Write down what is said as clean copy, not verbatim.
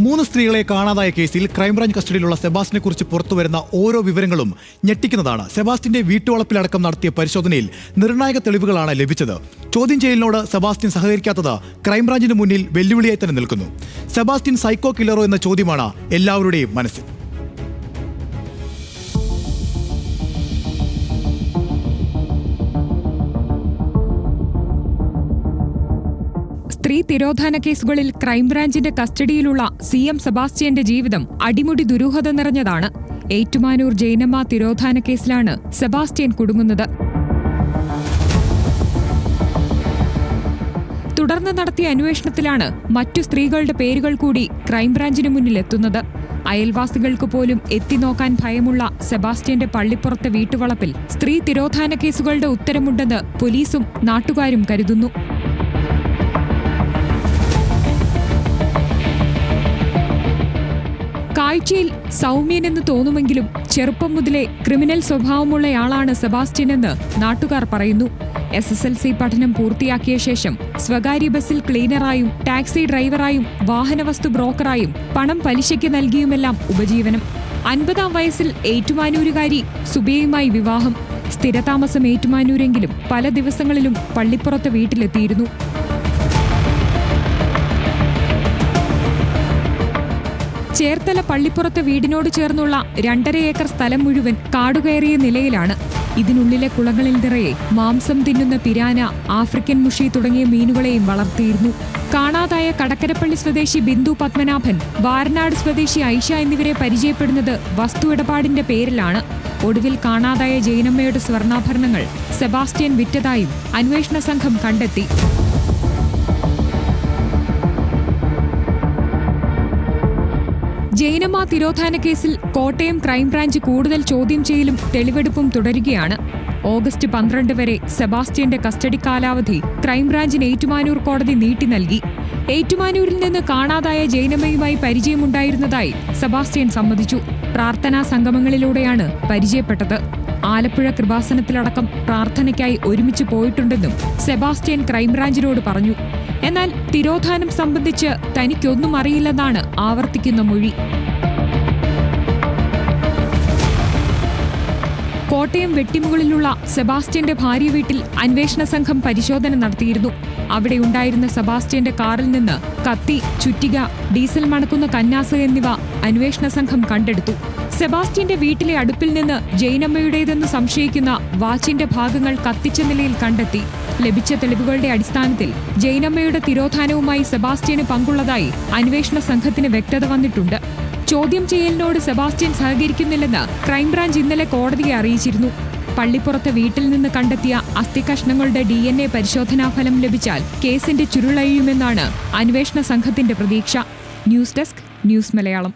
3 സ്ത്രീകളെ കാണാതായ കേസിൽ ക്രൈംബ്രാഞ്ച് കസ്റ്റഡിയിലുള്ള സെബാസ്റ്റിനെ കുറിച്ച് പുറത്തുവരുന്ന ഓരോ വിവരങ്ങളും ഞെട്ടിക്കുന്നതാണ്. സെബാസ്റ്റിന്റെ വീട്ടുവളപ്പിലടക്കം നടത്തിയ പരിശോധനയിൽ നിർണായക തെളിവുകളാണ് ലഭിച്ചത്. ചോദ്യം ചെയ്യലിനോട് സെബാസ്റ്റ്യൻ സഹകരിക്കാത്തത് ക്രൈംബ്രാഞ്ചിന് മുന്നിൽ വെല്ലുവിളിയായി തന്നെ നിൽക്കുന്നു. സെബാസ്റ്റ്യൻ സൈക്കോ കില്ലറോ എന്ന ചോദ്യമാണ് എല്ലാവരുടെയും മനസ്സിൽ. സ്ത്രീ തിരോധാന കേസുകളിൽ ക്രൈംബ്രാഞ്ചിന്റെ കസ്റ്റഡിയിലുള്ള CM സെബാസ്റ്റ്യന്റെ ജീവിതം അടിമുടി ദുരൂഹത നിറഞ്ഞതാണ്. ഏറ്റുമാനൂർ ജൈനമ്മ തിരോധാന കേസിലാണ് സെബാസ്റ്റ്യൻ കുടുങ്ങുന്നത്. തുടർന്ന് നടത്തിയ അന്വേഷണത്തിലാണ് മറ്റു സ്ത്രീകളുടെ പേരുകൾ കൂടി ക്രൈംബ്രാഞ്ചിന് മുന്നിലെത്തുന്നത്. അയൽവാസികൾക്ക് പോലും എത്തിനോക്കാൻ ഭയമുള്ള സെബാസ്റ്റ്യന്റെ പള്ളിപ്പുറത്തെ വീട്ടുവളപ്പിൽ സ്ത്രീ തിരോധാന കേസുകളുടെ ഉത്തരമുണ്ടെന്ന് പോലീസും നാട്ടുകാരും കരുതുന്നു. കാഴ്ചയിൽ സൗമ്യനെന്ന് തോന്നുമെങ്കിലും ചെറുപ്പം മുതലേ ക്രിമിനൽ സ്വഭാവമുള്ളയാളാണ് സെബാസ്റ്റ്യനെന്ന് നാട്ടുകാർ പറയുന്നു. SSLC പഠനം പൂർത്തിയാക്കിയ ശേഷം സ്വകാര്യ ബസ്സിൽ ക്ലീനറായും ടാക്സി ഡ്രൈവറായും വാഹനവസ്തു ബ്രോക്കറായും പണം പലിശയ്ക്ക് നൽകിയുമെല്ലാം ഉപജീവനം. 50-ാം വയസ്സിൽ ഏറ്റുമാനൂരുകാരി സുബിയയുമായി വിവാഹം. സ്ഥിരതാമസം ഏറ്റുമാനൂരെങ്കിലും പല ദിവസങ്ങളിലും പള്ളിപ്പുറത്തെ വീട്ടിലെത്തിയിരുന്നു. ചേർത്തല പള്ളിപ്പുറത്തെ വീടിനോട് ചേർന്നുള്ള 2.5 ഏക്കർ സ്ഥലം മുഴുവൻ കാടുകയറിയ നിലയിലാണ്. ഇതിനുള്ളിലെ കുളങ്ങളിൽ നിറയെ മാംസം തിന്നുന്ന പിരാന, ആഫ്രിക്കൻ മുഷി തുടങ്ങിയ മീനുകളെയും വളർത്തിയിരുന്നു. കാണാതായ കടക്കരപ്പള്ളി സ്വദേശി ബിന്ദു പത്മനാഭൻ, വാരനാട് സ്വദേശി ഐഷ എന്നിവരെ പരിചയപ്പെടുന്നത് വസ്തു ഇടപാടിന്റെ പേരിലാണ്. ഒടുവിൽ കാണാതായ ജൈനമ്മയുടെ സ്വർണ്ണാഭരണങ്ങൾ സെബാസ്റ്റ്യൻ വിറ്റതായും അന്വേഷണ സംഘം കണ്ടെത്തി. ജൈനമ്മ തിരോധാന കേസിൽ കോട്ടയം ക്രൈംബ്രാഞ്ച് കൂടുതൽ ചോദ്യം ചെയ്യലും തെളിവെടുപ്പും തുടരുകയാണ്. ഓഗസ്റ്റ് 12 വരെ സെബാസ്റ്റ്യന്റെ കസ്റ്റഡി കാലാവധി ക്രൈംബ്രാഞ്ചിന് ഏറ്റുമാനൂർ കോടതി നീട്ടി നൽകി. ഏറ്റുമാനൂരിൽ നിന്ന് കാണാതായ ജൈനമ്മയുമായി പരിചയമുണ്ടായിരുന്നതായി സെബാസ്റ്റ്യൻ സമ്മതിച്ചു. പ്രാർത്ഥനാ സംഗമങ്ങളിലൂടെയാണ് പരിചയപ്പെട്ടത്. ആലപ്പുഴ കൃപാസനത്തിലടക്കം പ്രാർത്ഥനയ്ക്കായി ഒരുമിച്ച് പോയിട്ടുണ്ടെന്നും സെബാസ്റ്റ്യൻ ക്രൈംബ്രാഞ്ചിനോട് പറഞ്ഞു. എന്നാൽ തിരോധാനം സംബന്ധിച്ച് തനിക്കൊന്നും അറിയില്ലെന്നാണ് ആവർത്തിക്കുന്ന മൊഴി. കോട്ടയം വെട്ടിമുകളിലുള്ള സെബാസ്റ്റ്യന്റെ ഭാര്യ വീട്ടിൽ അന്വേഷണ സംഘം പരിശോധന നടത്തിയിരുന്നു. അവിടെ ഉണ്ടായിരുന്ന സെബാസ്റ്റ്യന്റെ കാറിൽ നിന്ന് കത്തി, ചുറ്റിക, ഡീസൽ മണക്കുന്ന കന്നാസ് എന്നിവ അന്വേഷണ സംഘം കണ്ടെടുത്തു. സെബാസ്റ്റ്യന്റെ വീട്ടിലെ അടുപ്പിൽ നിന്ന് ജൈനമ്മയുടേതെന്ന് സംശയിക്കുന്ന വാച്ചിന്റെ ഭാഗങ്ങൾ കത്തിച്ച നിലയിൽ കണ്ടെത്തി. ലഭിച്ച തെളിവുകളുടെ അടിസ്ഥാനത്തിൽ ജൈനമ്മയുടെ തിരോധാനവുമായി സെബാസ്റ്റ്യന് പങ്കുള്ളതായി അന്വേഷണ സംഘത്തിന് വ്യക്തത വന്നിട്ടുണ്ട്. ചോദ്യം ചെയ്യലിനോട് സെബാസ്റ്റ്യൻ സഹകരിക്കുന്നില്ലെന്ന് ക്രൈംബ്രാഞ്ച് ഇന്നലെ കോടതിയെ അറിയിച്ചിരുന്നു. പള്ളിപ്പുറത്തെ വീട്ടിൽ നിന്ന് കണ്ടെത്തിയ അസ്ഥികഷ്ണങ്ങളുടെ DNA പരിശോധനാ ഫലം ലഭിച്ചാൽ കേസിന്റെ ചുരുളഴിയുമെന്നാണ് അന്വേഷണ സംഘത്തിന്റെ പ്രതീക്ഷ. News desk, news Malayalam.